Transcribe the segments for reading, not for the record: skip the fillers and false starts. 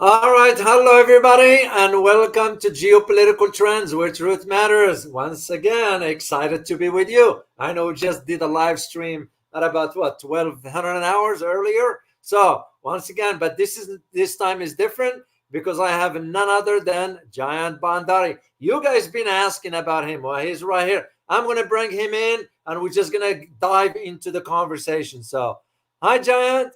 All right, hello everybody, and welcome to Geopolitical Trends, where truth matters. Once again, excited to be with you. I know we just did a live stream at about 1200 hours earlier. So once again, but this time is different because I have none other than Jayant Bhandari. You guys been asking about him. Well, he's right here. I'm gonna bring him in, and we're just gonna dive into the conversation. So, hi Jayant.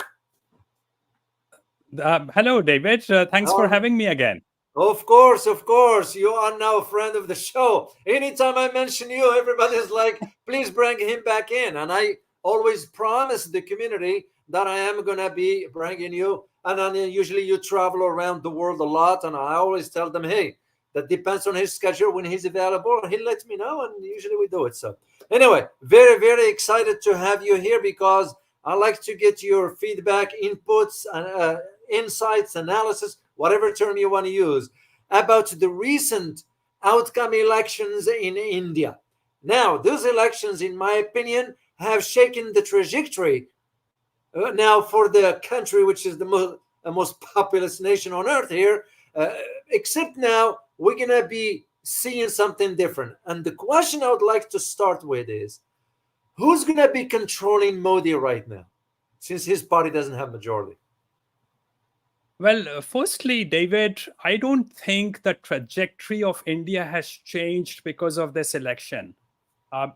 Hello, David. Thanks for How having me again. Of course, of course. You are now a friend of the show. Anytime I mention you, everybody's like, please bring him back in. And I always promise the community that I am going to be bringing you. And then usually you travel around the world a lot. And I always tell them, hey, that depends on his schedule when he's available. He lets me know. And usually we do it. So, anyway, very, very excited to have you here because I like to get your feedback, inputs, and insights, analysis, whatever term you want to use, about the recent outcome elections in India. Now, those elections, in my opinion, have shaken the trajectory now for the country, which is the most populous nation on earth here. Except now we're going to be seeing something different. And the question I would like to start with is who's going to be controlling Modi right now, since his party doesn't have majority? Well, firstly, David, I don't think the trajectory of India has changed because of this election.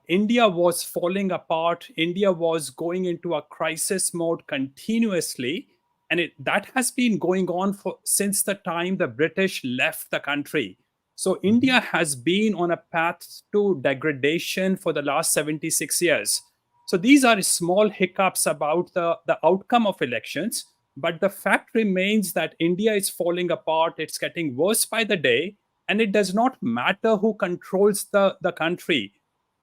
India was falling apart. India was going into a crisis mode continuously. And that has been going on since the time the British left the country. So Mhm. India has been on a path to degradation for the last 76 years. So these are small hiccups about the outcome of elections. But the fact remains that India is falling apart. It's getting worse by the day. And it does not matter who controls the country.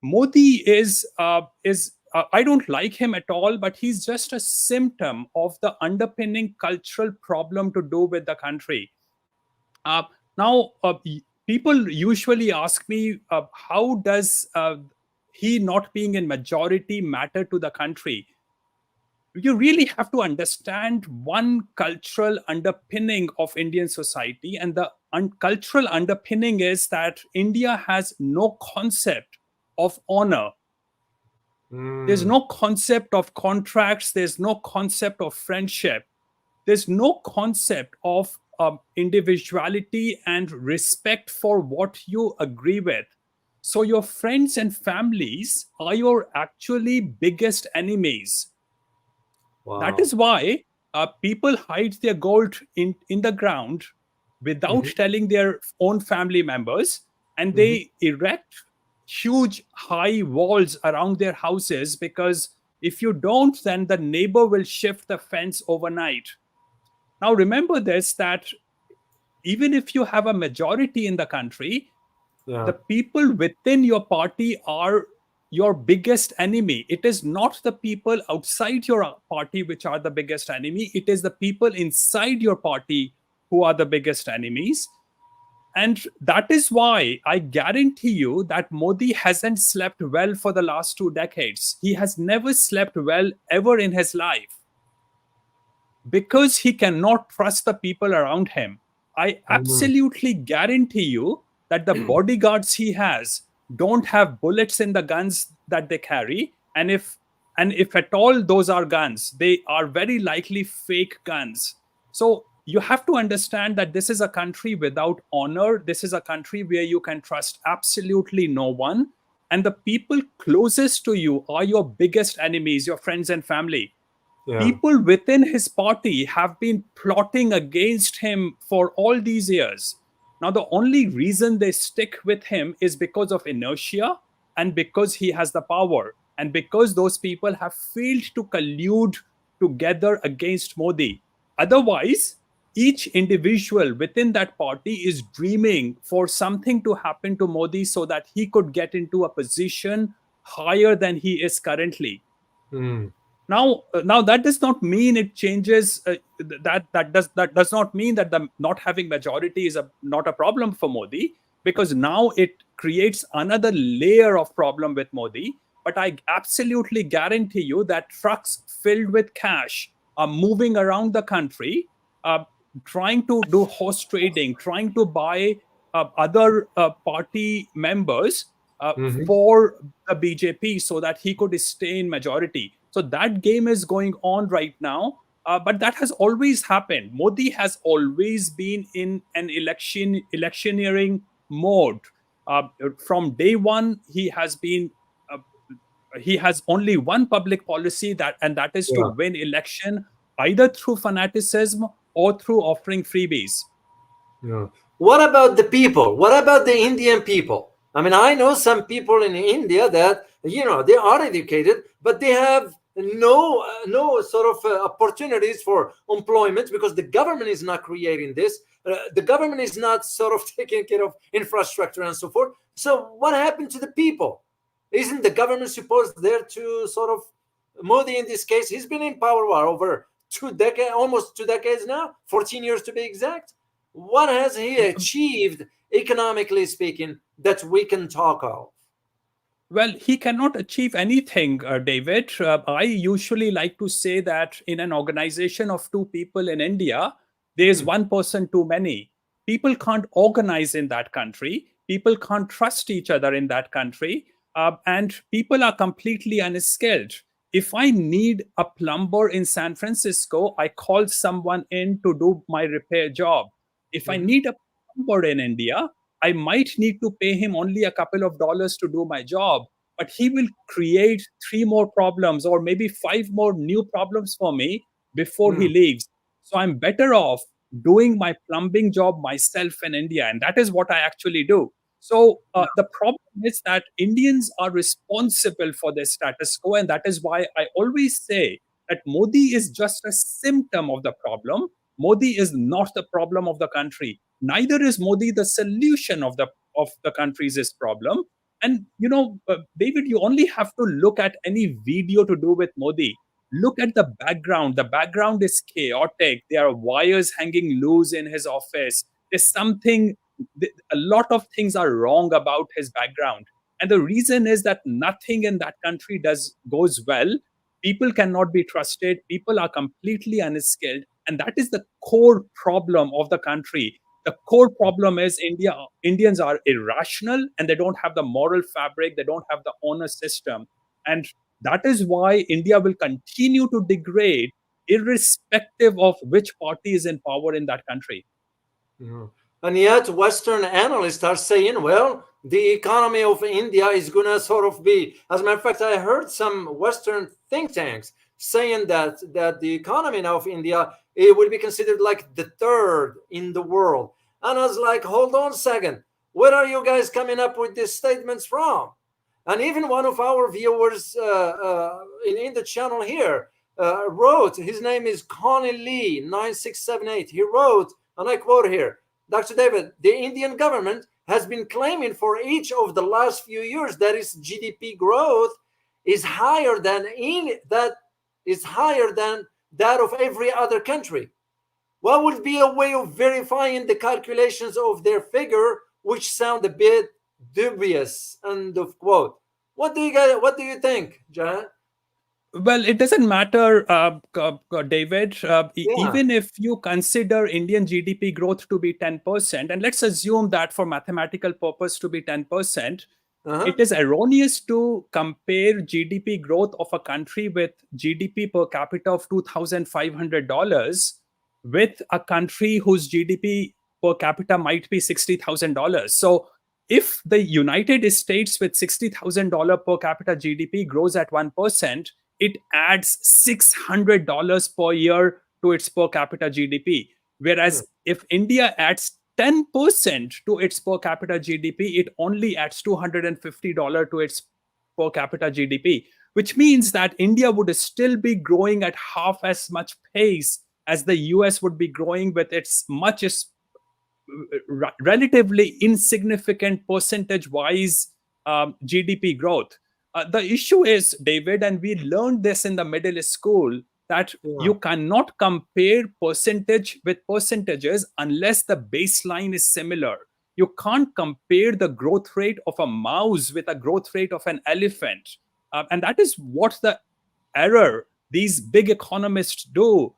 Modi is I don't like him at all, but he's just a symptom of the underpinning cultural problem to do with the country. Uh, now, people usually ask me, how does he not being in majority matter to the country? You really have to understand one cultural underpinning of Indian society, and the cultural underpinning is that India has no concept of honor. There's Mm. no concept of contracts. There's no concept of friendship. There's no concept of individuality and respect for what you agree with. So your friends and families are your actually biggest enemies. That Wow. is why people hide their gold in the ground without Mhm. telling their own family members, and Mhm. they erect huge high walls around their houses, because if you don't, then the neighbor will shift the fence overnight. Now remember this, that even if you have a majority in the country, Yeah. the people within your party are your biggest enemy. It is not the people outside your party which are the biggest enemy. It is the people inside your party who are the biggest enemies. And that is why I guarantee you that Modi hasn't slept well for the last 2 decades. He has never slept well ever in his life, because he cannot trust the people around him. I Mm. absolutely guarantee you that the bodyguards he has don't have bullets in the guns that they carry. And if at all those are guns, they are very likely fake guns. So you have to understand that this is a country without honor. This is a country where you can trust absolutely no one. And the people closest to you are your biggest enemies, your friends and family. Yeah. People within his party have been plotting against him for all these years. Now, the only reason they stick with him is because of inertia, and because he has the power, and because those people have failed to collude together against Modi. Otherwise, each individual within that party is dreaming for something to happen to Modi so that he could get into a position higher than he is currently. Mm. Now that does not mean it changes. That does not mean that the not having majority is not a problem for Modi, because now it creates another layer of problem with Modi. But I absolutely guarantee you that trucks filled with cash are moving around the country. trying to do horse trading, trying to buy other party members Mhm. for the BJP so that he could stay in majority. So that game is going on right now. But that has always happened. Modi has always been in an electioneering mode. From day one, uh, he has only one public policy, and that is to Yeah. win election either through fanaticism or through offering freebies. Yeah. What about the people? What about the Indian people? I mean, I know some people in India that they are educated, but they have no sort of opportunities for employment because the government is not creating this. The government is not sort of taking care of infrastructure and so forth. So, what happened to the people? Isn't the government supposed there to sort of Modi in this case? He's been in power over 2 decades, almost 2 decades now, 14 years to be exact. What has he achieved economically speaking that we can talk of? Well, he cannot achieve anything, David. I usually like to say that in an organization of two people in India, there is Hmm. one person too many. People can't organize in that country. People can't trust each other in that country. And people are completely unskilled. If I need a plumber in San Francisco, I call someone in to do my repair job. If I Mhm. need a plumber in India, I might need to pay him only a couple of dollars to do my job, but he will create three more problems or maybe five more new problems for me before he Hmm. leaves. So I'm better off doing my plumbing job myself in India, and that is what I actually do. So the problem is that Indians are responsible for their status quo, and that is why I always say that Modi is just a symptom of the problem. Modi is not the problem of the country. Neither is Modi the solution of the country's problem. And David, you only have to look at any video to do with Modi. Look at the background. The background is chaotic. There are wires hanging loose in his office. There's something, a lot of things are wrong about his background. And the reason is that nothing in that country goes well. People cannot be trusted. People are completely unskilled. And that is the core problem of the country. The core problem is Indians are irrational and they don't have the moral fabric, they don't have the honor system. And that is why India will continue to degrade irrespective of which party is in power in that country. Yeah. And yet, Western analysts are saying, well, the economy of India is going to sort of be. As a matter of fact, I heard some Western think tanks saying that the economy now of India it will be considered like the third in the world. And I was like, hold on a second, where are you guys coming up with these statements from? And even one of our viewers in the channel here wrote, his name is Connie Lee 9678. He wrote, and I quote here, Dr. David, the Indian government has been claiming for each of the last few years that its GDP growth is higher than that of every other country. What would be a way of verifying the calculations of their figure, which sound a bit dubious? End of quote. What do you think, Jan? Well, it doesn't matter, David. Yeah. Even if you consider Indian GDP growth to be 10%, and let's assume that for mathematical purpose to be 10%, Uh-huh. it is erroneous to compare GDP growth of a country with GDP per capita of $2,500 with a country whose GDP per capita might be $60,000. So, if the United States with $60,000 per capita GDP grows at 1%, it adds $600 per year to its per capita GDP. Hmm. Whereas if India adds 10% to its per capita GDP, it only adds $250 to its per capita GDP, which means that India would still be growing at half as much pace as the US would be growing with its relatively insignificant percentage wise GDP growth. The issue is, David, and we learned this in the middle school, that Yeah. you cannot compare percentage with percentages unless the baseline is similar. You can't compare the growth rate of a mouse with a growth rate of an elephant. And that is what the error these big economists do.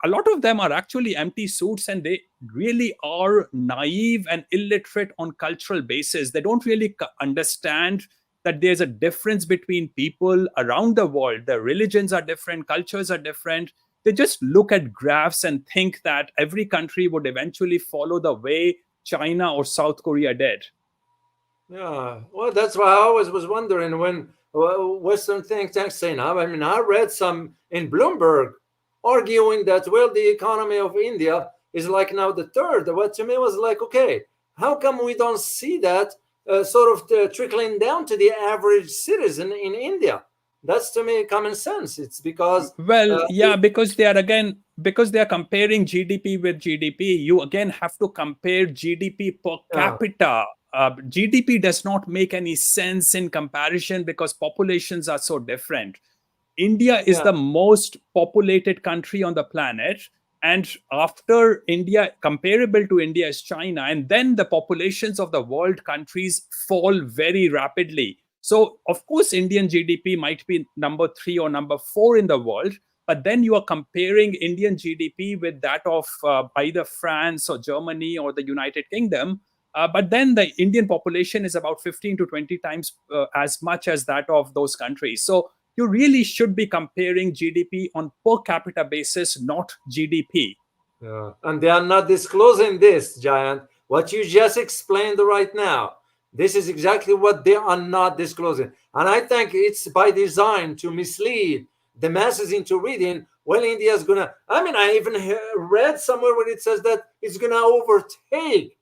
a lot of them are actually empty suits, and they really are naive and illiterate on cultural basis. They don't really understand that there's a difference between people around the world. Their religions are different, cultures are different. They just look at graphs and think that every country would eventually follow the way China or South Korea did. Yeah, well, that's why I always was wondering when Western think tanks say now. I mean, I read some in Bloomberg arguing that, well, the economy of India is like now the third. What to me was like, okay, how come we don't see that sort of trickling down to the average citizen in India? That's to me common sense. It's because, Well, uh, yeah, because they are again, because they are comparing GDP with GDP, you again have to compare GDP per yeah, capita. GDP does not make any sense in comparison because populations are so different. India is yeah, the most populated country on the planet. And after India, comparable to India is China. And then the populations of the world countries fall very rapidly. So, of course, Indian GDP might be number 3 or number 4 in the world. But then you are comparing Indian GDP with that of either France or Germany or the United Kingdom. But then the Indian population is about 15 to 20 times as much as that of those countries. So you really should be comparing GDP on per capita basis, not GDP. yeah. And they are not disclosing this, Giant. What you just explained right now. This is exactly what they are not disclosing. And I think it's by design to mislead the masses into reading, well, India is going to, I mean, I even read somewhere where it says that it's going to overtake,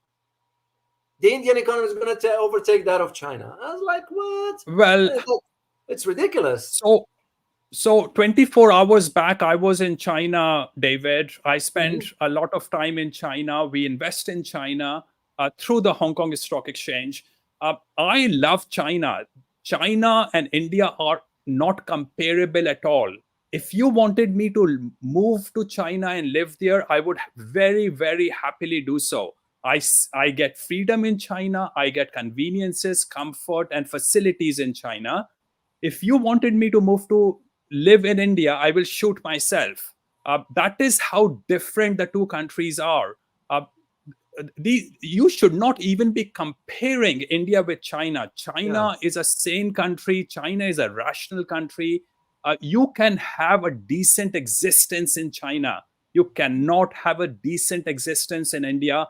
the Indian economy is going to overtake that of China. I was like, what? Well, It's ridiculous. so so 24 hours back, I was in China, David. I spent Mhm. a lot of time in China. We invest in China through the Hong Kong Stock Exchange. I love China. China and India are not comparable at all. If you wanted me to move to China and live there, I would very, very happily do so. I get freedom in China, I get conveniences, comfort, and facilities in China. If you wanted me to move to live in India, I will shoot myself. That is how different the two countries are. Uh, you should not even be comparing India with China. Yeah. China is a sane country. China is a rational country. You can have a decent existence in China. You cannot have a decent existence in India.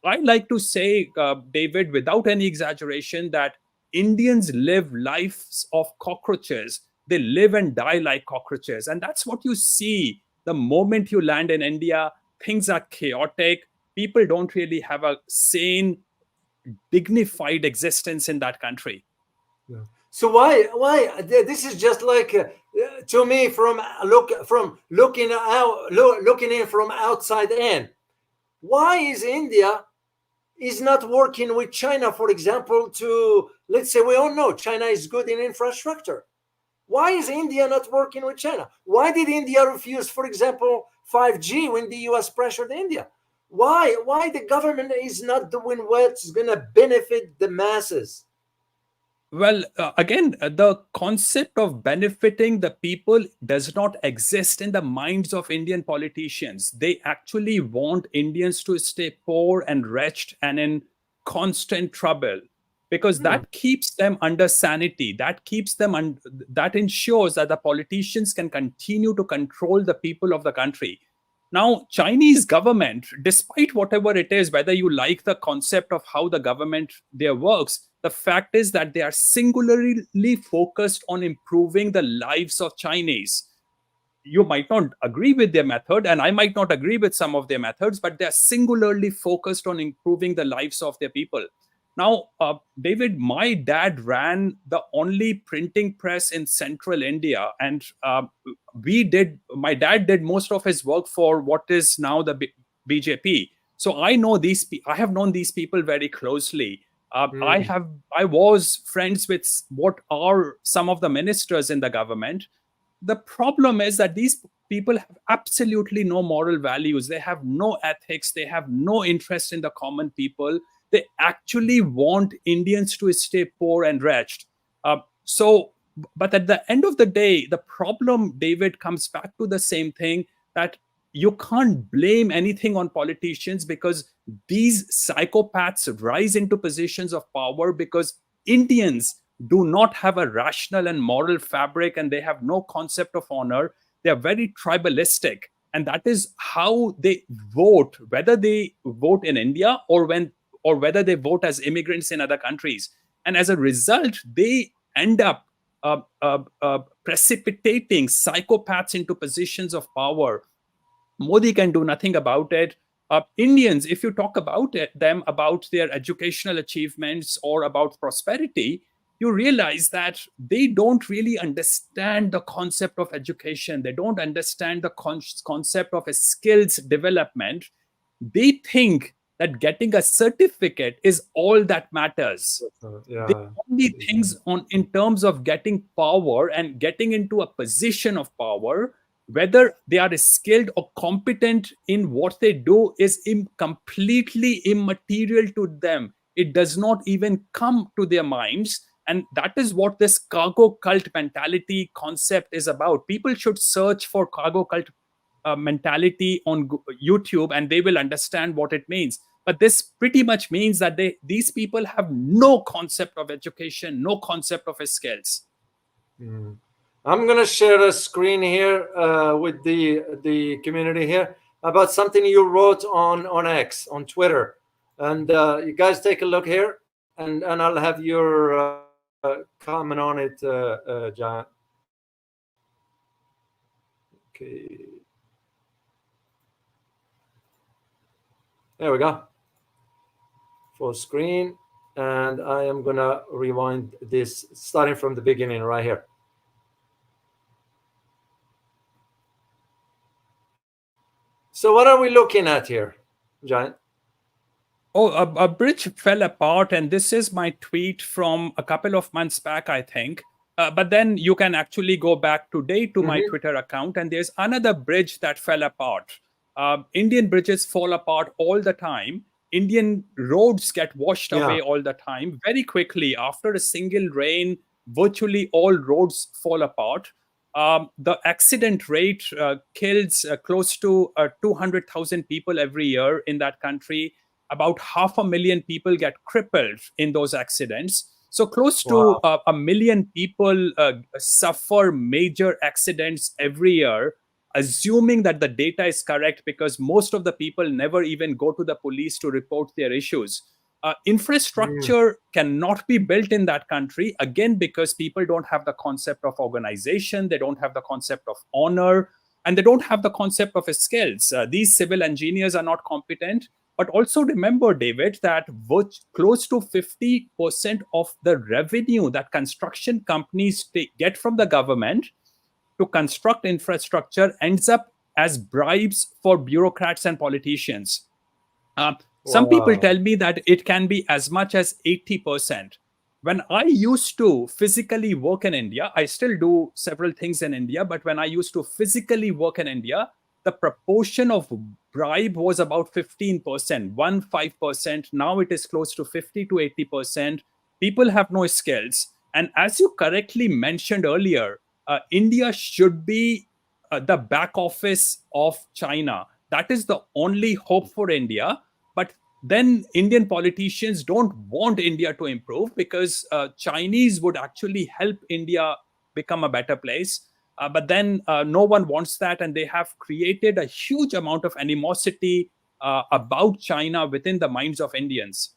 I like to say, David, without any exaggeration, that Indians live lives of cockroaches. They live and die like cockroaches. And that's what you see the moment you land in India. Things are chaotic. People don't really have a sane, dignified existence in that country. Yeah. So why this is just like to me from looking out looking in from outside in. Why is India is not working with China, for example, to, let's say, we all know China is good in infrastructure. Why is India not working with China? Why did India refuse, for example, 5G when the US pressured India? Why the government is not doing what's going to benefit the masses? Well, again, the concept of benefiting the people does not exist in the minds of Indian politicians. They actually want Indians to stay poor and wretched and in constant trouble because Hmm. that keeps them under sanity. That keeps them, that ensures that the politicians can continue to control the people of the country. Now, Chinese government, despite whatever it is, whether you like the concept of how the government there works, the fact is that they are singularly focused on improving the lives of Chinese. You might not agree with their method, and I might not agree with some of their methods, but they're singularly focused on improving the lives of their people. Now, David, my dad ran the only printing press in central India, and my dad did most of his work for what is now the BJP. So I know I have known these people very closely. Hmm. I was friends with what are some of the ministers in the government. The problem is that these people have absolutely no moral values. They have no ethics. They have no interest in the common people. They actually want Indians to stay poor and wretched. But at the end of the day, the problem, David, comes back to the same thing, that you can't blame anything on politicians, because these psychopaths rise into positions of power because Indians do not have a rational and moral fabric, and they have no concept of honor. They are very tribalistic, and that is how they vote, whether they vote in India or whether they vote as immigrants in other countries. And as a result, they end up precipitating psychopaths into positions of power. Modi can do nothing about it. Indians, if you talk about them, about their educational achievements or about prosperity, you realize that they don't really understand the concept of education. They don't understand the concept of a skills development. They think that getting a certificate is all that matters. They Yeah. only things on in terms of getting power and getting into a position of power. Whether they are skilled or competent in what they do is completely immaterial to them. It does not even come to their minds. And that is what this cargo cult mentality concept is about. People should search for cargo cult mentality on YouTube, and they will understand what it means. But this pretty much means that these people have no concept of education, no concept of skills. I'm gonna share a screen here with the community here about something you wrote on X, on Twitter, and you guys take a look here, and I'll have your comment on it, Jayant. Okay, there we go. Full screen, and I am gonna rewind this starting from the beginning right here. So what are we looking at here, Giant? Oh, a bridge fell apart, and this is my tweet from a couple of months back, I think. But then you can actually go back today to my Twitter account, and there's another bridge that fell apart. Indian bridges fall apart all the time. Indian roads get washed away all the time. Very quickly, after a single rain, virtually all roads fall apart. The accident rate kills close to 200,000 people every year in that country. About 500,000 people get crippled in those accidents. So close to 1 million people suffer major accidents every year, assuming that the data is correct, because most of the people never even go to the police to report their issues. Infrastructure cannot be built in that country, again, because people don't have the concept of organization, they don't have the concept of honor, and they don't have the concept of skills. These civil engineers are not competent. But also remember, David, that close to 50% of the revenue that construction companies get from the government to construct infrastructure ends up as bribes for bureaucrats and politicians. Some people tell me that it can be as much as 80%. When I used to physically work in India, I still do several things in India, but when I used to physically work in India, the proportion of bribe was about 15%, 5%. Now it is close to 50 to 80%. People have no skills. And as you correctly mentioned earlier, India should be the back office of China. That is the only hope for India. But then Indian politicians don't want India to improve, because Chinese would actually help India become a better place. But then no one wants that, and they have created a huge amount of animosity about China within the minds of Indians.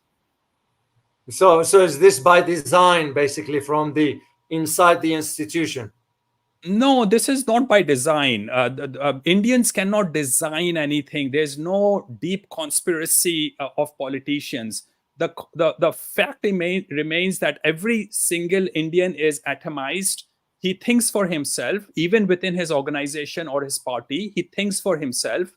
So is this by design, basically, from the inside the institution? No, this is not by design. Indians cannot design anything. There's no deep conspiracy of politicians. The fact remains that every single Indian is atomized. He thinks for himself, even within his organization or his party. He thinks for himself.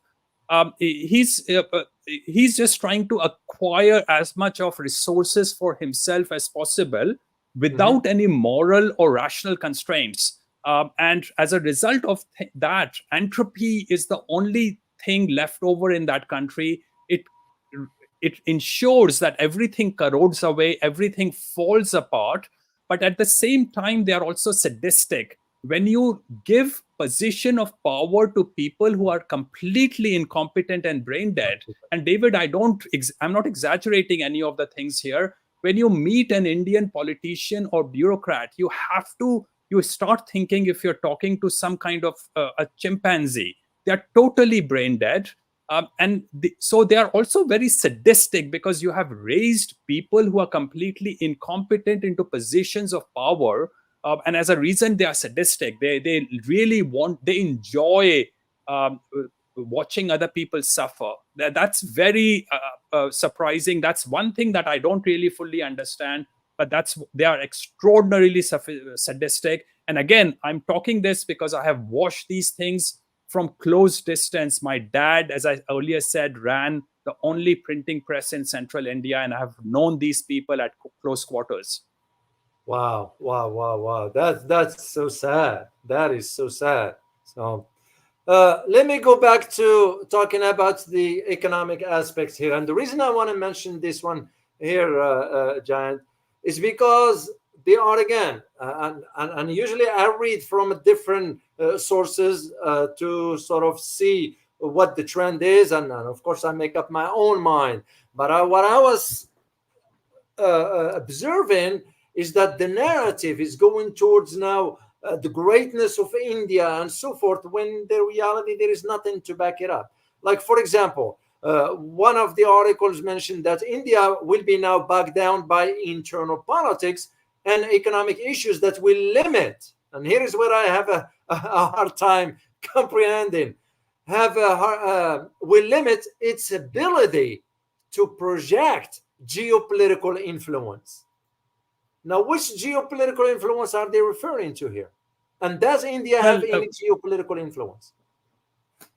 He's just trying to acquire as much of resources for himself as possible without any moral or rational constraints. And as a result of that, entropy is the only thing left over in that country. It ensures that everything corrodes away, everything falls apart. But at the same time, they are also sadistic. when you give position of power to people who are completely incompetent and brain dead, and David, I'm not exaggerating any of the things here. When you meet an Indian politician or bureaucrat, you start thinking if you're talking to some kind of a chimpanzee. They're totally brain dead. So they are also very sadistic, because you have raised people who are completely incompetent into positions of power, and as a reason they are sadistic. They really they enjoy watching other people suffer. That's very surprising. That's one thing that I don't really fully understand, but they are extraordinarily sadistic. And again, I'm talking this because I have watched these things from close distance. My dad, as I earlier said, ran the only printing press in central India, and I have known these people at close quarters. Wow, wow, wow, wow. That's so sad. That is so sad. So let me go back to talking about the economic aspects here. And the reason I want to mention this one here, Giant, is because they are, again, and usually I read from different sources to sort of see what the trend is. And of course, I make up my own mind. But what I was observing is that the narrative is going towards now the greatness of India and so forth, when the reality there is nothing to back it up. Like, for example, one of the articles mentioned that India will be now bogged down by internal politics and economic issues that will limit, and here is where I have a hard time comprehending, will limit its ability to project geopolitical influence. Now, which geopolitical influence are they referring to here? And does India Well, have any geopolitical influence?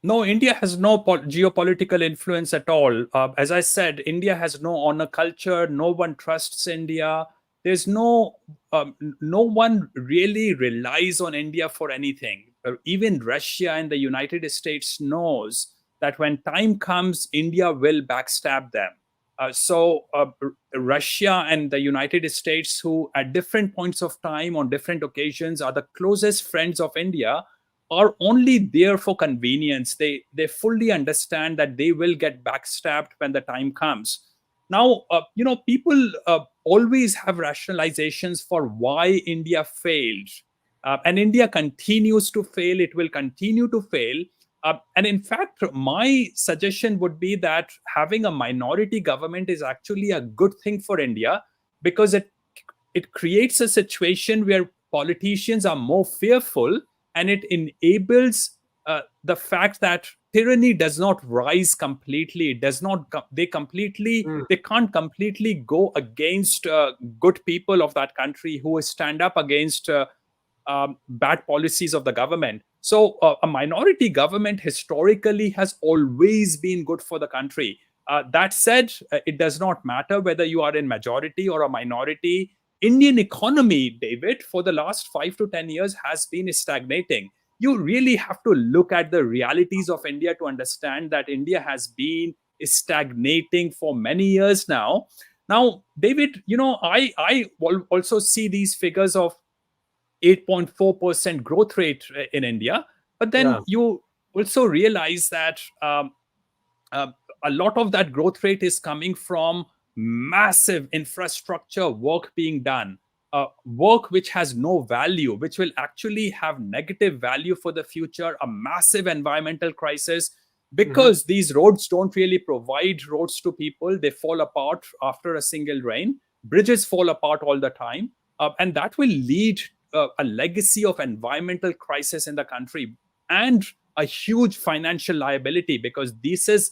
no, India has no geopolitical influence at all. As I said, India has no honor culture. No one trusts India. There's no one really relies on India for anything. Even Russia and the United States knows that when time comes, India will backstab them. Russia and the United States, who at different points of time on different occasions are the closest friends of India, are only there for convenience. They fully understand that they will get backstabbed when the time comes. Now, people always have rationalizations for why India failed, and India continues to fail. It will continue to fail. And in fact, my suggestion would be that having a minority government is actually a good thing for India, because it creates a situation where politicians are more fearful, and it enables the fact that tyranny does not rise completely. It does not Mm, they can't completely go against good people of that country who stand up against bad policies of the government. So a minority government historically has always been good for the country. That said, it does not matter whether you are in majority or a minority. Indian economy, David, for the last 5 to 10 years has been stagnating. You really have to look at the realities of India to understand that India has been stagnating for many years now. Now, David, I also see these figures of 8.4% growth rate in India. But then yeah. you also realize that uh, a lot of that growth rate is coming from massive infrastructure work being done, work which has no value, which will actually have negative value for the future, a massive environmental crisis. Mhm. Because these roads don't really provide roads to people, they fall apart after a single rain. Bridges fall apart all the time, and that will lead a legacy of environmental crisis in the country, and a huge financial liability, because this is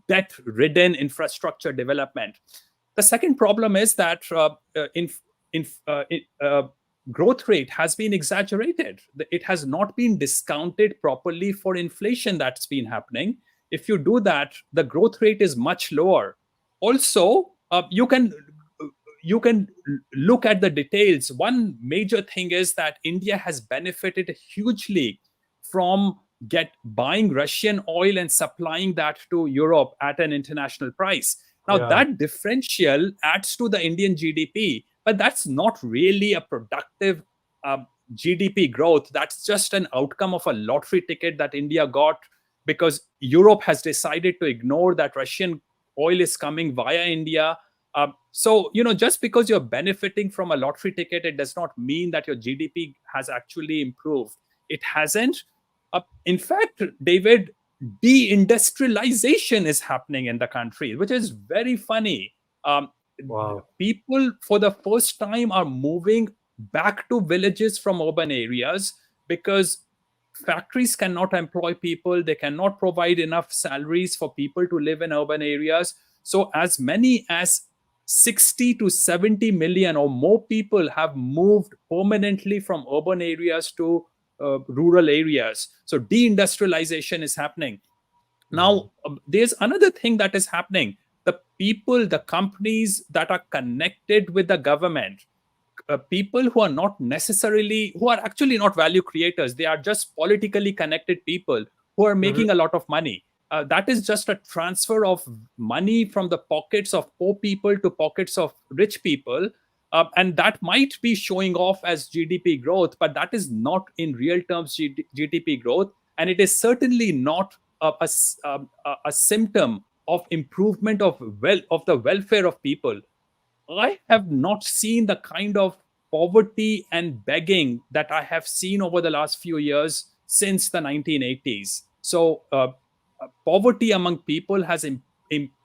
debt ridden infrastructure development. The second problem is that in, growth rate has been exaggerated. It has not been discounted properly for inflation that's been happening. If you do that, the growth rate is much lower. Also, you can look at the details. One major thing is that India has benefited hugely from get buying Russian oil and supplying that to Europe at an international price. Now Yeah. that differential adds to the Indian GDP, but that's not really a productive GDP growth, that's just an outcome of a lottery ticket that India got because Europe has decided to ignore that Russian oil is coming via India. So, just because you're benefiting from a lottery ticket, it does not mean that your GDP has actually improved. It hasn't. In fact, David, deindustrialization is happening in the country, which is very funny. Um, Wow. People, for the first time, are moving back to villages from urban areas because factories cannot employ people, they cannot provide enough salaries for people to live in urban areas. So as many as 60 to 70 million or more people have moved permanently from urban areas to rural areas. So deindustrialization is happening. Mm. Now, there's another thing that is happening. The people, the companies that are connected with the government, people who are not necessarily, who are actually not value creators, they are just politically connected people who are Mhm. making a lot of money. That is just a transfer of money from the pockets of poor people to pockets of rich people. And that might be showing off as GDP growth, but that is not in real terms GDP growth. And it is certainly not a symptom of improvement of the welfare of people. I have not seen the kind of poverty and begging that I have seen over the last few years since the 1980s. So, poverty among people has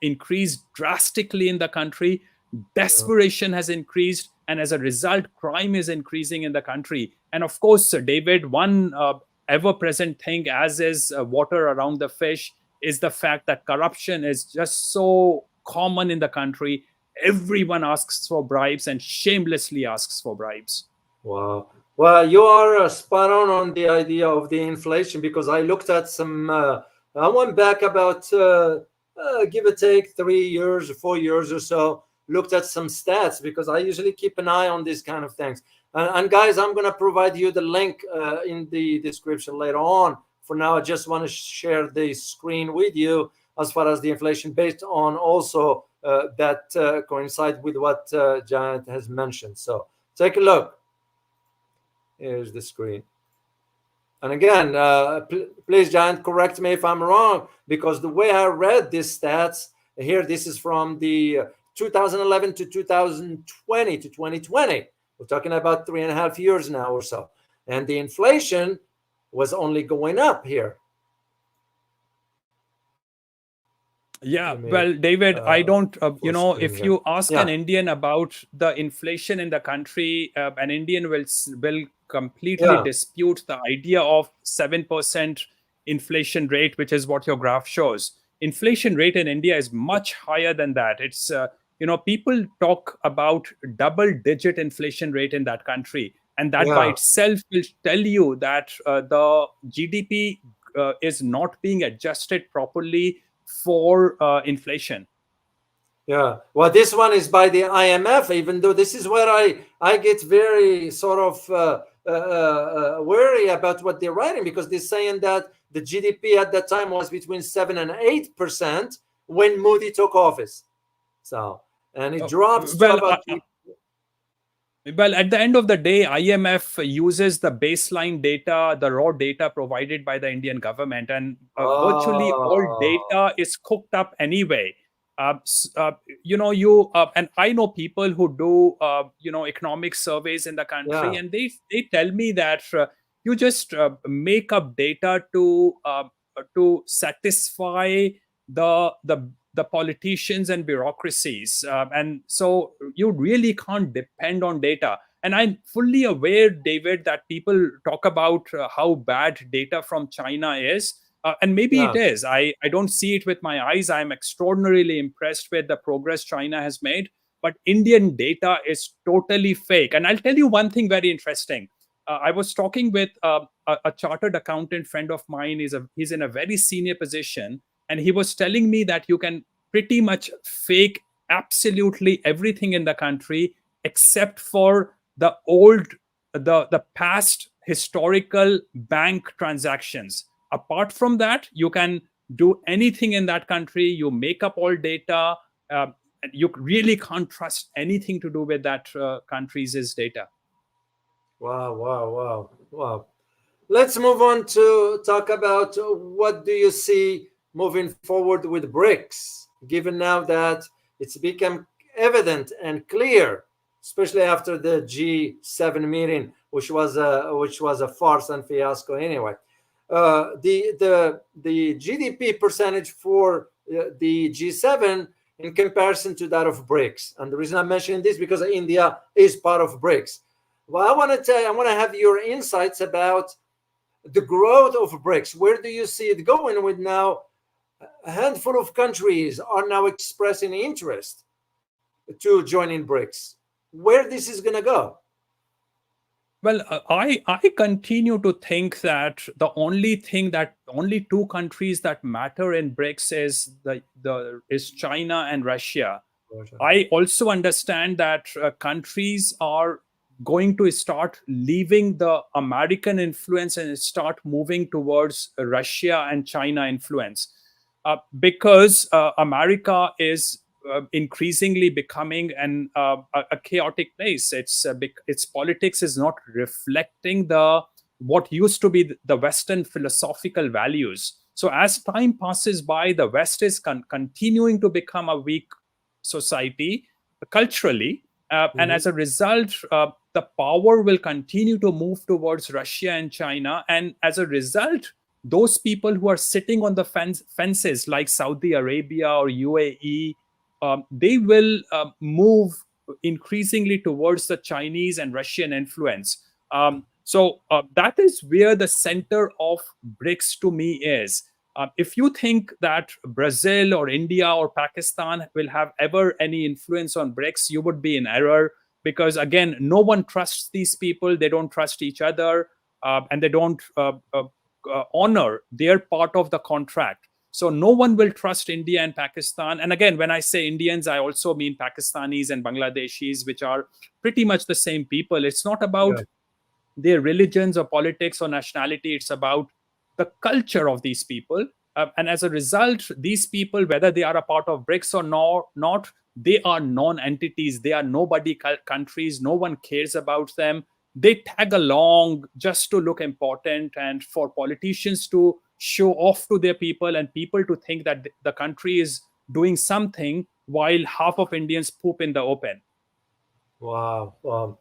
increased drastically in the country. Yeah. Desperation has increased, and as a result, crime is increasing in the country. And of course, David, one ever present thing, as is water around the fish, is the fact that corruption is just so common in the country. Everyone asks for bribes and shamelessly asks for bribes. Wow. Well, you are spot on the idea of the inflation because I looked at some. I went back about give or take 3 years or 4 years or so. Looked at some stats because I usually keep an eye on these kind of things. And guys, I'm going to provide you the link in the description later on. For now, I just want to share the screen with you as far as the inflation, based on also that coincide with what Giant has mentioned. So take a look. Here's the screen. And again, please, Giant, correct me if I'm wrong, because the way I read these stats here, this is from the 2011 to 2020 to 2020. We're talking about 3.5 years now or so. And the inflation was only going up here. Yeah, Let me well, David, I don't, full screen if here. you ask an Yeah, Indian about the inflation in the country, an Indian will completely yeah, dispute the idea of 7% inflation rate, which is what your graph shows. Inflation rate in India is much higher than that. It's, people talk about double digit inflation rate in that country. And that by yeah. itself will tell you that the GDP is not being adjusted properly for inflation. Yeah. Well, this one is by the IMF, even though this is where I get very sort of wary about what they're writing, because they're saying that the GDP at that time was between 7 and 8% when Moody took office. So, and it Uh, drops to well, about well, at the end of the day, IMF uses the baseline data, the raw data provided by the Indian government, and virtually all oh, data is cooked up anyway. You and I know people who do economic surveys in the country, yeah, and they tell me that you just make up data to satisfy the politicians and bureaucracies, and so you really can't depend on data. And I'm fully aware, David, that people talk about how bad data from China is, and maybe it yeah, is. I don't see it with my eyes. I'm extraordinarily impressed with the progress China has made, but Indian data is totally fake. And I'll tell you one thing very interesting. I was talking with a chartered accountant friend of mine. He's in a very senior position, and he was telling me that you can pretty much fake absolutely everything in the country except for the past historical bank transactions. Apart from that, you can do anything in that country. You make up all data. You really can't trust anything to do with that country's data. Wow, wow, wow, wow. Let's move on to talk about what do you see moving forward with BRICS, given now that it's become evident and clear, especially after the G7 meeting, which was a farce and fiasco anyway. The GDP percentage for the G7 in comparison to that of BRICS, and the reason I'm mentioning this because India is part of BRICS. Well, I want to have your insights about the growth of BRICS. Where do you see it going with now a handful of countries are now expressing interest to join in BRICS? Where this is going to go? Well, I continue to think that only two countries that matter in BRICS is the China and Russia. I also understand that countries are going to start leaving the American influence and start moving towards Russia and China influence, because America is increasingly becoming a chaotic place. Its politics is not reflecting the what used to be the Western philosophical values. So as time passes by, the West is continuing to become a weak society culturally, and Mhm. as a result, the power will continue to move towards Russia and China, and as a result, those people who are sitting on the fences like Saudi Arabia or UAE, they will move increasingly towards the Chinese and Russian influence. So that is where the center of BRICS to me is. If you think that Brazil or India or Pakistan will have ever any influence on BRICS, you would be in error, because again, no one trusts these people. They don't trust each other, and they don't honor their part of the contract. So no one will trust India and Pakistan. And again, when I say Indians, I also mean Pakistanis and Bangladeshis, which are pretty much the same people. It's not about Yeah. their religions or politics or nationality. It's about the culture of these people. And as a result, these people, whether they are a part of BRICS or not, they are non entities. They are nobody countries. No one cares about them. They tag along just to look important and for politicians to show off to their people and people to think that the country is doing something while half of Indians poop in the open. Wow. Wow.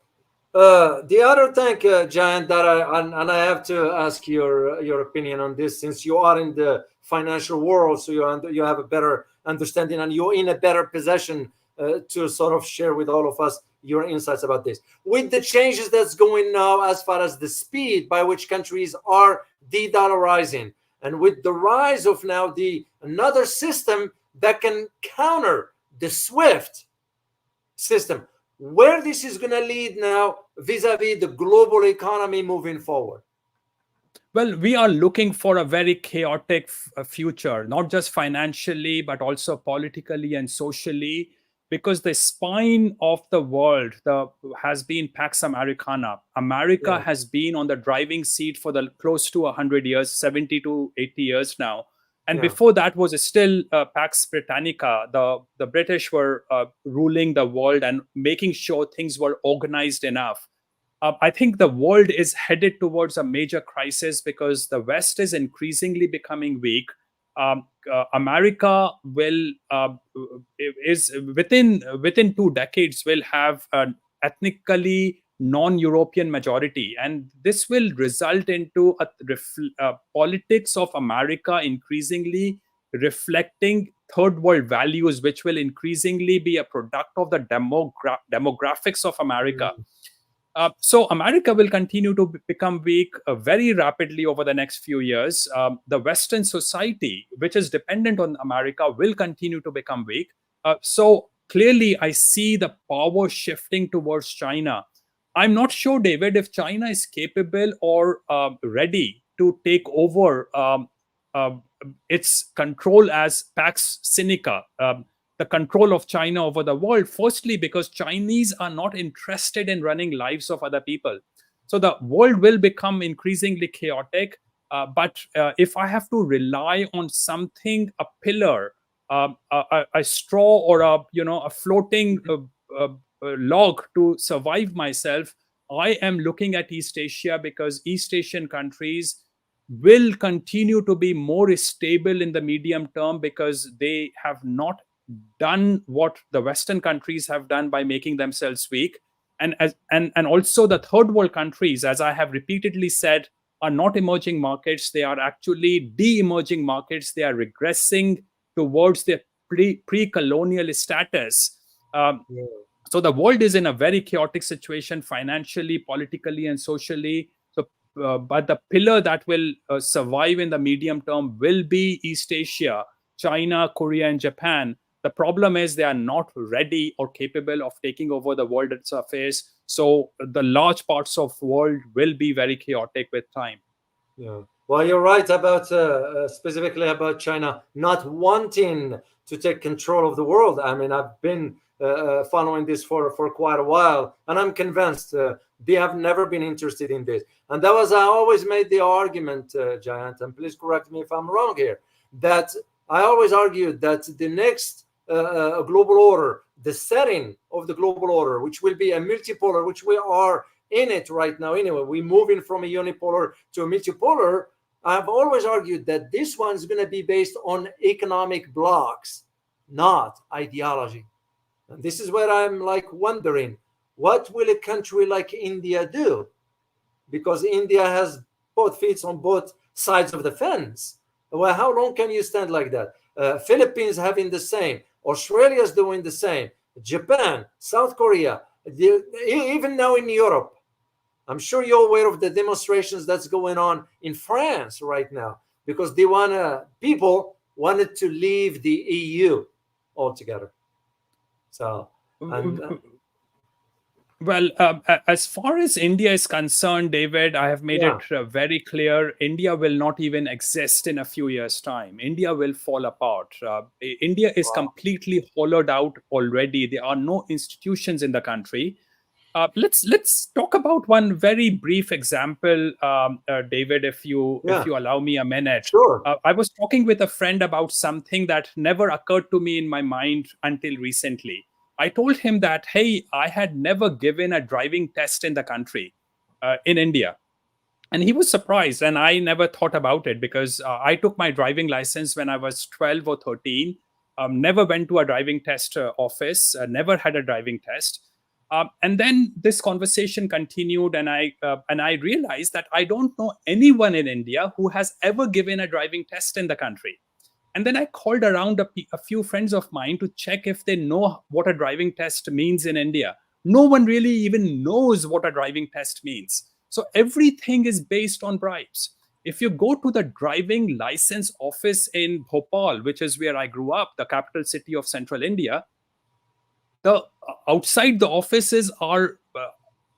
The other thing, Giant, that and I have to ask your opinion on this, since you are in the financial world, so you have a better understanding and you're in a better position to sort of share with all of us your insights about this. With the changes that's going now, as far as the speed by which countries are de-dollarizing, and with the rise of now the another system that can counter the SWIFT system, where this is going to lead now vis-a-vis the global economy moving forward. Well, we are looking for a very chaotic future, not just financially, but also politically and socially, because the spine of the world has been Pax Americana. America Yeah, has been on the driving seat for the close to 100 years, 70 to 80 years now. And yeah. before that was still Pax Britannica. The British were ruling the world and making sure things were organized enough. I think the world is headed towards a major crisis because the West is increasingly becoming weak. America will is within 2 decades will have an ethnically non-European majority, and this will result into politics of America increasingly reflecting third world values, which will increasingly be a product of the demographics of America. Mm, So America will continue to become weak very rapidly over the next few years. The Western society, which is dependent on America, will continue to become weak. So clearly, I see the power shifting towards China. I'm not sure, David, if China is capable or ready to take over uh, its control as Pax Sinica. The control of China over the world. Firstly, because Chinese are not interested in running lives of other people. So the world will become increasingly chaotic. But if I have to rely on something, a pillar, a straw, or a floating log to survive myself, I am looking at East Asia because East Asian countries will continue to be more stable in the medium term because they have not done what the Western countries have done by making themselves weak. And also the third world countries, as I have repeatedly said, are not emerging markets. They are actually de-emerging markets. They are regressing towards their pre-colonial status. Um, Yeah. so the world is in a very chaotic situation financially, politically, and socially. So but the pillar that will survive in the medium term will be East Asia, China, Korea, and Japan. The problem is they are not ready or capable of taking over the world affairs. So the large parts of world will be very chaotic with time. Yeah. Well, you're right about specifically about China not wanting to take control of the world. I mean, I've been following this for quite a while, and I'm convinced they have never been interested in this. And that was I always made the argument, Giant, and please correct me if I'm wrong here. That I always argued that the next global order, the setting of the global order, which will be a multipolar, which we are in it right now anyway. We're moving from a unipolar to a multipolar. I've always argued that this one's going to be based on economic blocks, not ideology. And this is where I'm like wondering, what will a country like India do? Because India has both feet on both sides of the fence. Well, how long can you stand like that? Philippines having the same, Australia's doing the same, Japan, South Korea, even now in Europe. I'm sure you're aware of the demonstrations that's going on in France right now because they people wanted to leave the EU altogether. So, and Well, as far as India is concerned, David, I have made it yeah, very clear India will not even exist in a few years' time. India will fall apart. India is wow, completely hollowed out already. There are no institutions in the country. Let's talk about one very brief example, David, if yeah, you allow me a minute. sure. I was talking with a friend about something that never occurred to me in my mind until recently. I told him that, hey, I had never given a driving test in the country, in India. And he was surprised. And I never thought about it because I took my driving license when I was 12 or 13, never went to a driving test office, never had a driving test. And then this conversation continued, and I realized that I don't know anyone in India who has ever given a driving test in the country. And then I called around a few friends of mine to check if they know what a driving test means in India. No one really even knows what a driving test means. So everything is based on bribes. If you go to the driving license office in Bhopal, which is where I grew up, the capital city of central India, the outside the offices are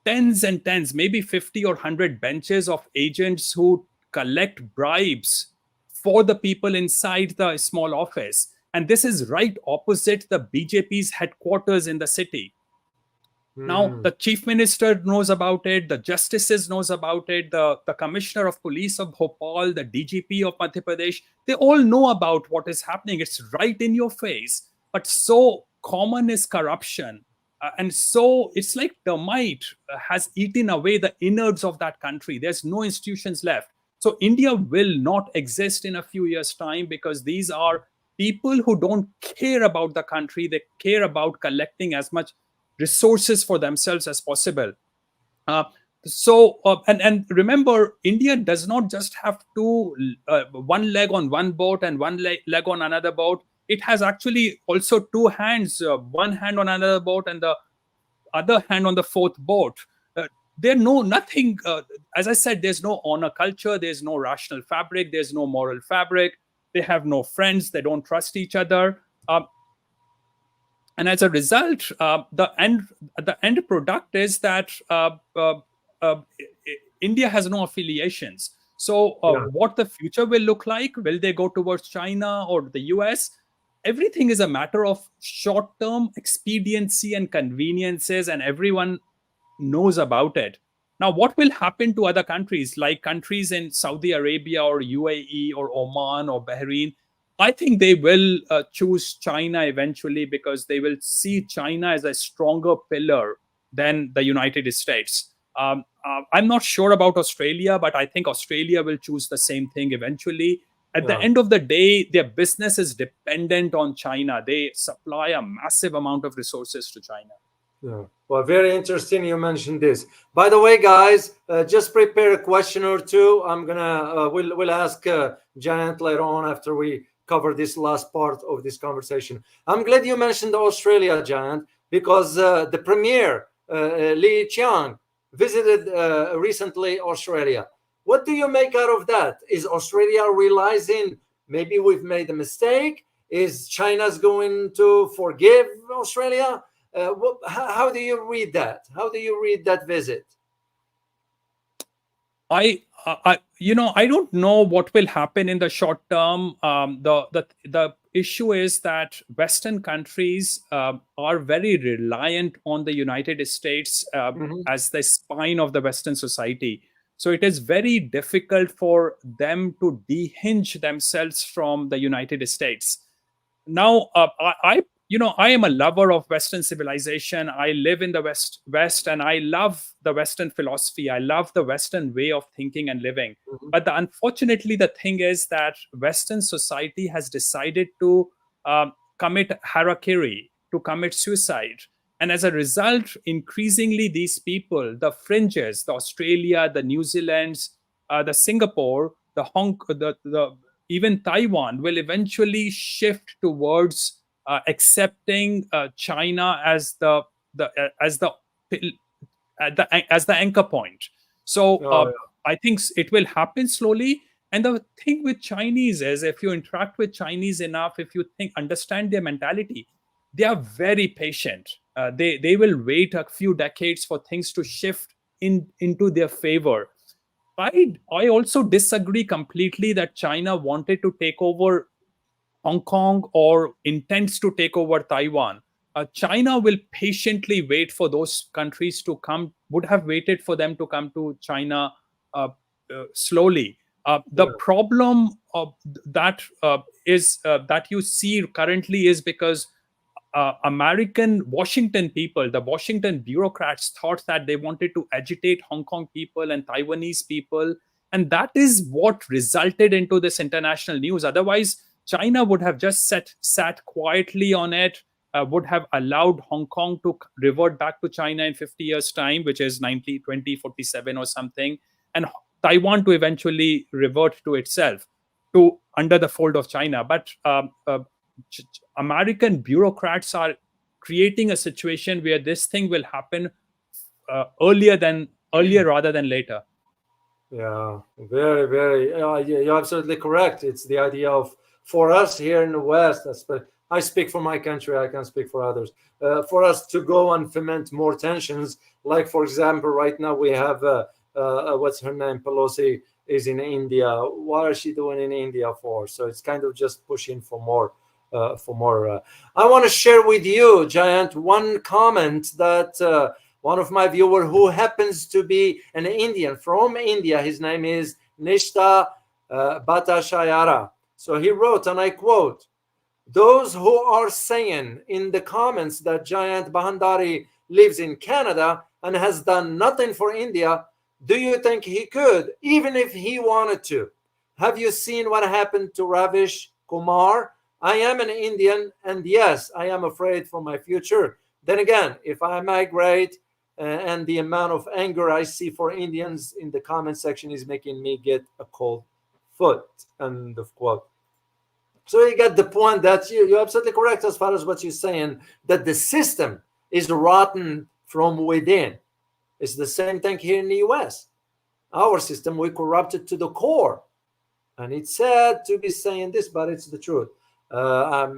tens and tens, maybe 50 or 100 benches of agents who collect bribes for the people inside the small office. And this is right opposite the BJP's headquarters in the city. Now, Hmm. the chief minister knows about it, the justices knows about it, the commissioner of police of Bhopal, the DGP of Madhya Pradesh, they all know about what is happening. It's right in your face. But so common is corruption. And so it's like termite has eaten away the innards of that country. There's no institutions left. So India will not exist in a few years' time because these are people who don't care about the country. They care about collecting as much resources for themselves as possible. Uh, and remember, India does not just have one leg on one boat and one leg on another boat. It has actually also two hands, one hand on another boat and the other hand on the fourth boat. Uh, there no nothing. As I said, there's no honor culture. There's no rational fabric. There's no moral fabric. They have no friends. They don't trust each other. And as a result, the end product is that uh, India has no affiliations. So, Yeah. what the future will look like? Will they go towards China or the US? Everything is a matter of short-term expediency and conveniences, and everyone knows about it. Now, what will happen to other countries, like countries in Saudi Arabia or UAE or Oman or Bahrain? I think they will choose China eventually because they will see China as a stronger pillar than the United States. I'm not sure about Australia, but I think Australia will choose the same thing eventually. At the Yeah. end of the day, their business is dependent on China. They supply a massive amount of resources to China. Yeah. Well, very interesting. You mentioned this. By the way, guys, just prepare a question or two. I'm gonna we'll ask Giant later on after we cover this last part of this conversation. I'm glad you mentioned Australia, Giant, because the premier Li Qiang visited recently Australia. What do you make out of that? Is Australia realizing maybe we've made a mistake? Is China's going to forgive Australia? How do you read that? How do you read that visit? I don't know what will happen in the short term. The issue is that Western countries are very reliant on the United States Mhm. as the spine of the Western society. So it is very difficult for them to dehinge themselves from the United States. Now, I am a lover of Western civilization. I live in the West, and I love the Western philosophy. I love the Western way of thinking and living. Mhm. But unfortunately, the thing is that Western society has decided to commit harakiri, to commit suicide. And as a result, increasingly, these people, the fringes, the Australia, the New Zealands, the Singapore, the even Taiwan will eventually shift towards accepting China as the anchor point. So Oh, I think it will happen slowly. And the thing with Chinese is, if you interact with Chinese enough, if you understand their mentality, they are very patient. They will wait a few decades for things to shift into their favor. I also disagree completely that China wanted to take over Hong Kong or intends to take over Taiwan. China will patiently wait for those countries to come, would have waited for them to come to China uh, slowly. The yeah. problem that you see currently is because American Washington people, the Washington bureaucrats, thought that they wanted to agitate Hong Kong people and Taiwanese people. And that is what resulted into this international news. Otherwise, China would have just sat quietly on it, would have allowed Hong Kong to revert back to China in 50 years' time, which is 2047 or something, and Taiwan to eventually revert to itself to under the fold of China. But American bureaucrats are creating a situation where this thing will happen earlier rather than later. Yeah, very, very. You're absolutely correct. It's the idea of for us here in the West. I speak for my country. I can speak for others. For us to go and foment more tensions, like for example, right now we have what's her name? Pelosi is in India. What is she doing in India for? So it's kind of just pushing for more. For more. I want to share with you, Giant, one comment that. One of my viewer who happens to be an Indian from India. His name is Nishta Bhattacharya. So he wrote, and I quote, those who are saying in the comments that Jayant Bhandari lives in Canada and has done nothing for India, do you think he could, even if he wanted to? Have you seen what happened to Ravish Kumar? I am an Indian, and yes, I am afraid for my future. Then again, if I migrate and the amount of anger I see for Indians in the comment section is making me get a cold foot. End of quote. So you get the point that you're absolutely correct as far as what you're saying, that the system is rotten from within. It's the same thing here in the US. Our system, we corrupted to the core. And it's sad to be saying this, but it's the truth. I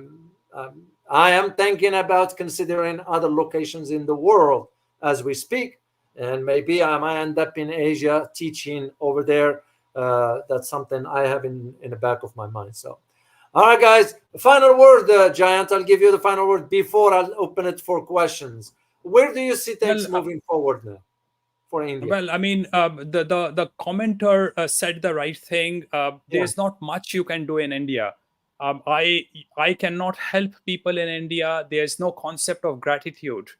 am thinking about considering other locations in the world as we speak. And maybe I might end up in Asia teaching over there. That's something I have in the back of my mind. So, all right, guys, final word, Giant. I'll give you the final word before I'll open it for questions. Where do you see things Well, moving forward now for India? Well, I mean, the commenter said the right thing. Yeah. There's not much you can do in India. I cannot help people in India. There's no concept of gratitude.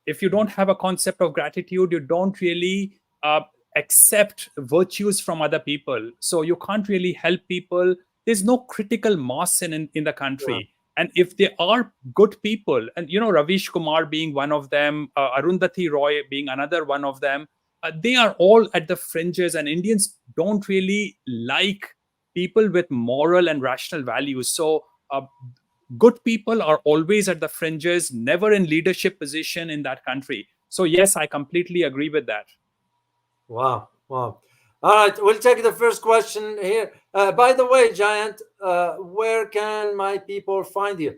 If you don't have a concept of gratitude, you don't really accept virtues from other people. So you can't really help people. There's no critical mass in the Yeah. country. And if they are good people, and Ravish Kumar being one of them, Arundhati Roy being another one of them, they are all at the fringes, and Indians don't really like people with moral and rational values. So good people are always at the fringes, never in leadership position in that country. So yes, I completely agree with that. Wow. Wow. All right. We'll take the first question here. By the way, Giant, where can my people find you?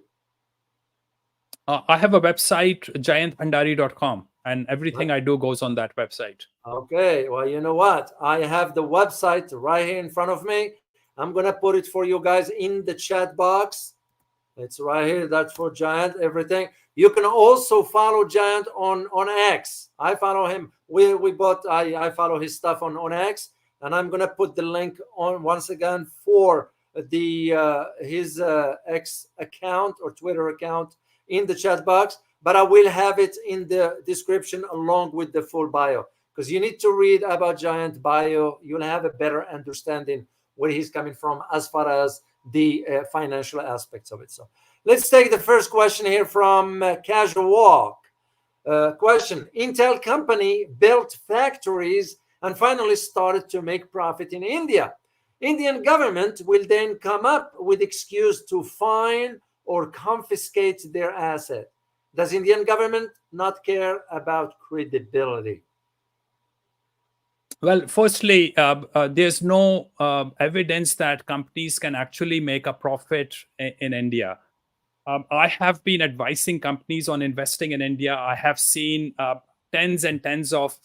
I have a website, jayantbhandari.com, and everything I do goes on that website. Okay, well, you know what? I have the website right here in front of me. I'm gonna put it for you guys in the chat box. It's right here. That's for Giant. Everything. You can also follow Giant on X. I follow him. We both. I follow his stuff on X, and I'm gonna put the link on once again for the his X account or Twitter account in the chat box. But I will have it in the description along with the full bio, because you need to read about Giant bio. You'll have a better understanding where he's coming from as far as the financial aspects of it. So let's take the first question here from Casual Walk. Question: Intel company built factories and finally started to make profit in India. Indian government will then come up with excuse to fine or confiscate their asset. Does Indian government not care about credibility? Well, firstly, there's no evidence that companies can actually make a profit in India. I have been advising companies on investing in India. I have seen tens and tens of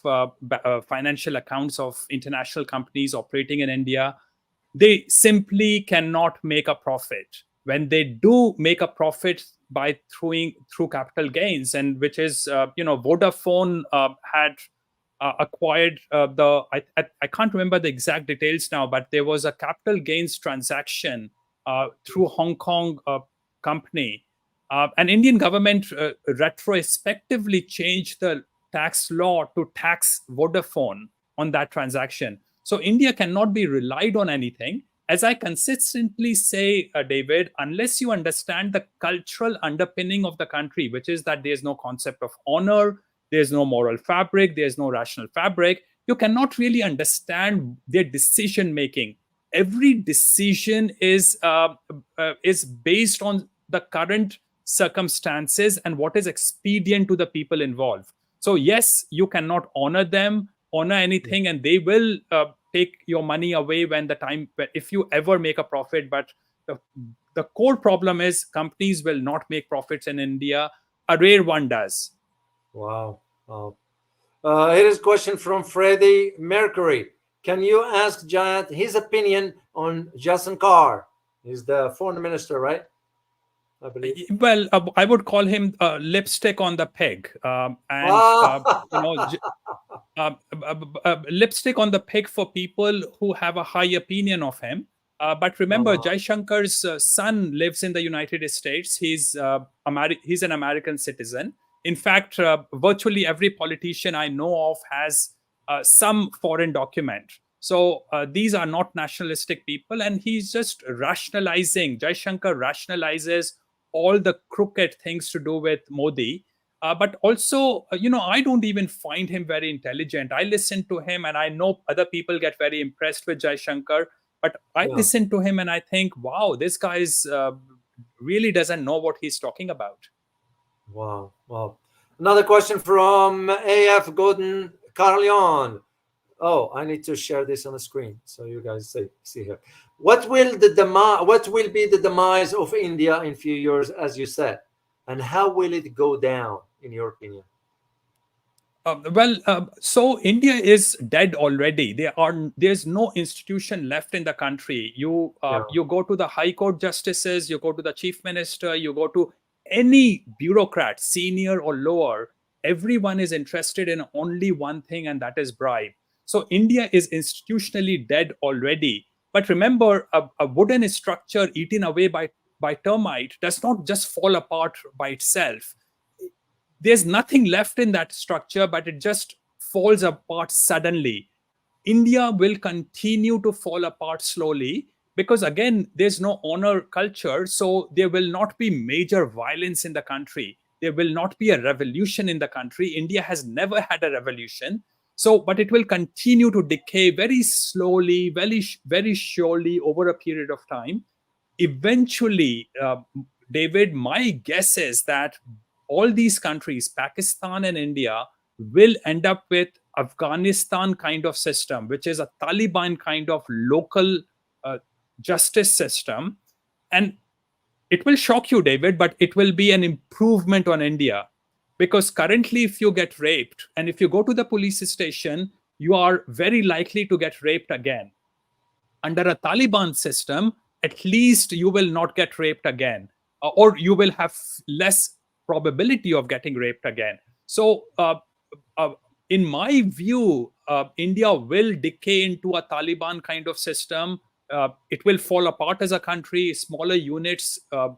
financial accounts of international companies operating in India. They simply cannot make a profit. When they do make a profit by through capital gains, and which is Vodafone had acquired I can't remember the exact details now, but there was a capital gains transaction through Hong Kong company. An Indian government retrospectively changed the tax law to tax Vodafone on that transaction. So India cannot be relied on anything. As I consistently say, David, unless you understand the cultural underpinning of the country, which is that there's no concept of honor, there's no moral fabric, there's no rational fabric, you cannot really understand their decision making. Every decision is based on the current circumstances and what is expedient to the people involved. So yes, you cannot honor anything, and they will take your money away when the time, if you ever make a profit. But the core problem is companies will not make profits in India. A rare one does. Wow. Wow. Here is a question from Freddie Mercury. Can you ask Giant his opinion on Jason Carr? He's the foreign minister, right? I believe. Well, I would call him lipstick on the pig, lipstick on the pig for people who have a high opinion of him. But remember, Jai Shankar's son lives in the United States. He's an American citizen. In fact, virtually every politician I know of has some foreign document. So these are not nationalistic people, and he's just rationalizing. Jai Shankar rationalizes all the crooked things to do with Modi. But also, I don't even find him very intelligent. I listen to him, and I know other people get very impressed with Jai Shankar. But I listen to him, and I think, wow, this guy really doesn't know what he's talking about. Wow. Wow. Another question from AF Golden Carleon. Oh, I need to share this on the screen so you guys see here. What will be the demise of India in few years, as you said, and how will it go down, in your opinion? So India is dead already. There's no institution left in the country. You go to the High Court justices, you go to the chief minister, you go to any bureaucrat, senior or lower. Everyone is interested in only one thing, and that is bribe. So India is institutionally dead already. But remember, a wooden structure eaten away by termite does not just fall apart by itself. there's nothing left in that structure, but it just falls apart suddenly. India will continue to fall apart slowly because, again, there's no honor culture. So there will not be major violence in the country. There will not be a revolution in the country. India has never had a revolution. So, but it will continue to decay very slowly, very surely over a period of time. Eventually, David, my guess is that all these countries, Pakistan and India, will end up with Afghanistan kind of system, which is a Taliban kind of local uh, justice system. And it will shock you, David, but it will be an improvement on India. Because currently, if you get raped and if you go to the police station, you are very likely to get raped again. Under a Taliban system, at least you will not get raped again, or you will have less probability of getting raped again. So, uh, in my view, India will decay into a Taliban kind of system. It will fall apart as a country. Smaller units uh,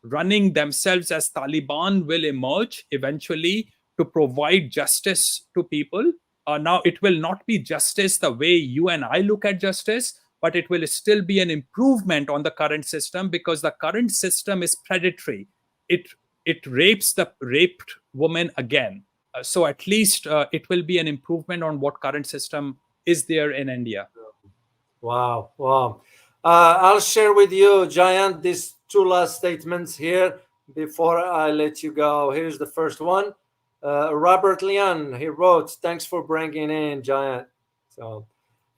running themselves as Taliban will emerge eventually to provide justice to people. Now, it will not be justice the way you and I look at justice, but it will still be an improvement on the current system because the current system is predatory. It it rapes the raped woman again. So at least it will be an improvement on what current system is there in India. Wow, wow. I'll share with you, Jayant, these two last statements here before I let you go. Here's the first one. Robert Lian, he wrote, "Thanks for bringing in, Jayant." So,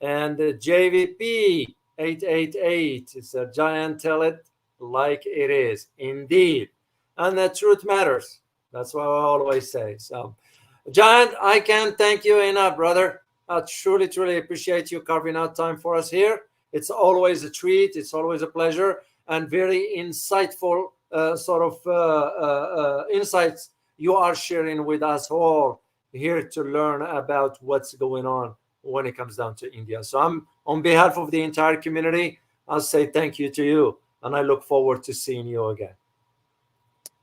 and JVP 888 said, "Jayant, tell it like it is, indeed, and the truth matters." That's what I always say. So, Jayant, I can't thank you enough, brother. I truly, truly appreciate you carving out time for us here. It's always a treat. It's always a pleasure and very insightful insights you are sharing with us all here to learn about what's going on when it comes down to India. So I'm on behalf of the entire community, I'll say thank you to you, and I look forward to seeing you again.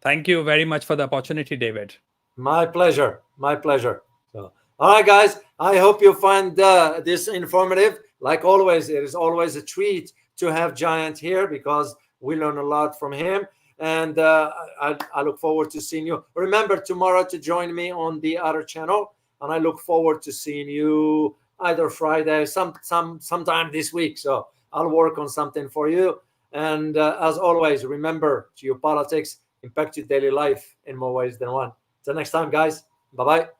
Thank you very much for the opportunity, David. My pleasure. My pleasure. So, all right, guys. I hope you find this informative. Like always, it is always a treat to have Jayant here because we learn a lot from him. And I look forward to seeing you. Remember tomorrow to join me on the other channel, and I look forward to seeing you either Friday, sometime this week. So I'll work on something for you. And as always, remember, geopolitics impact your daily life in more ways than one. Till next time, guys. Bye bye.